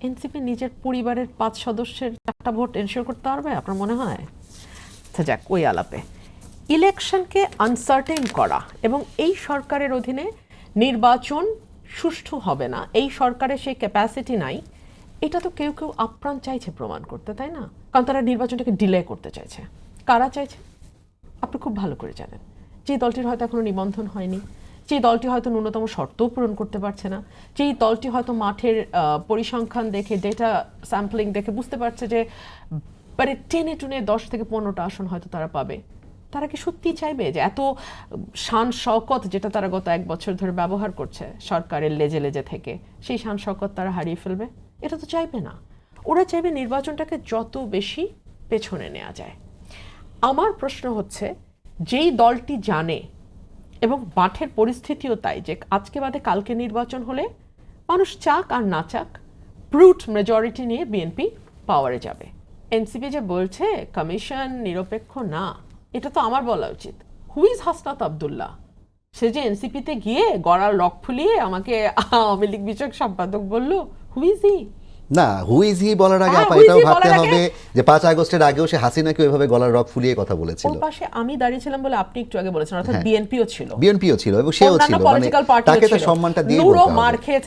NCP নিজের পরিবারের 5 সদস্যের 4টা ভোট এনশিওর করতে পারবে আপনার মনে হয়? আচ্ছা যাক, ওই আলাপে ইলেকশনকে আনসার্টেন করা এবং এই সরকারের অধীনে নির্বাচন সুষ্ঠু হবে না, এই সরকারের সেই ক্যাপাসিটি নাই, এটা তো কেউ কেউ আপ্রাণ চাইছে প্রমাণ করতে, তাই না? কারণ তারা নির্বাচনটাকে ডিলে করতে চাইছে। কারা চাইছে আপনি খুব ভালো করে জানেন। যে দলটির হয়তো এখনো নিবন্ধন হয়নি, যে দলটি হয়তো ন্যূনতম শর্তও পূরণ করতে পারছে না, যেই দলটি হয়তো মাঠের পরিসংখ্যান দেখে, ডেটা স্যাম্পলিং দেখে বুঝতে পারছে যে মানে টেনে টুনে 10 থেকে 15টা আসন হয়তো তারা পাবে। তারা কি সত্যিই চাইবে যে এত শান শওকত যেটা তারা গত 1 বছর ধরে ব্যবহার করছে সরকারের লেজে লেজে থেকে, সেই শান শওকত তারা হারিয়ে ফেলবে? এটা তো চাইবে না। ওরা চাইবে নির্বাচনটাকে যত বেশি পেছনে নেওয়া যায়। আমার প্রশ্ন হচ্ছে, যেই দলটি জানে এবং মাঠের পরিস্থিতিও তাই যে আজকে বাদে কালকে নির্বাচন হলে মানুষ চাক আর না চাক ব্রুট মেজরিটি নিয়ে বিএনপি পাওয়ারে যাবে। এনসিপি যে বলছে কমিশন নিরপেক্ষ না, এটা তো আমার বলা উচিত। Who is Hasnat Abdullah? সে যে এনসিপিতে গিয়ে গলার লক ফুলিয়ে আমাকে আওয়ামী লীগ বিষয়ক সম্পাদক বলল, হু ইজ হি? না, হু ইজ হি বলার আগে আপা এটাও ভাবতে হবে যে 5 আগস্টের আগেও সে হাসিনাকে ওইভাবে গলার রক ফুলিয়ে কথা বলেছিল। ওর পাশে আমি দাঁড়িয়েছিলাম বলে আপনি একটু আগে বলেছেন, অর্থাৎ বিএনপিও ছিল, বিএনপিও ছিল এবং সেও ছিল, মানে তাকে তো সম্মানটা দিয়ে বলতে হবে। মার খেয়ে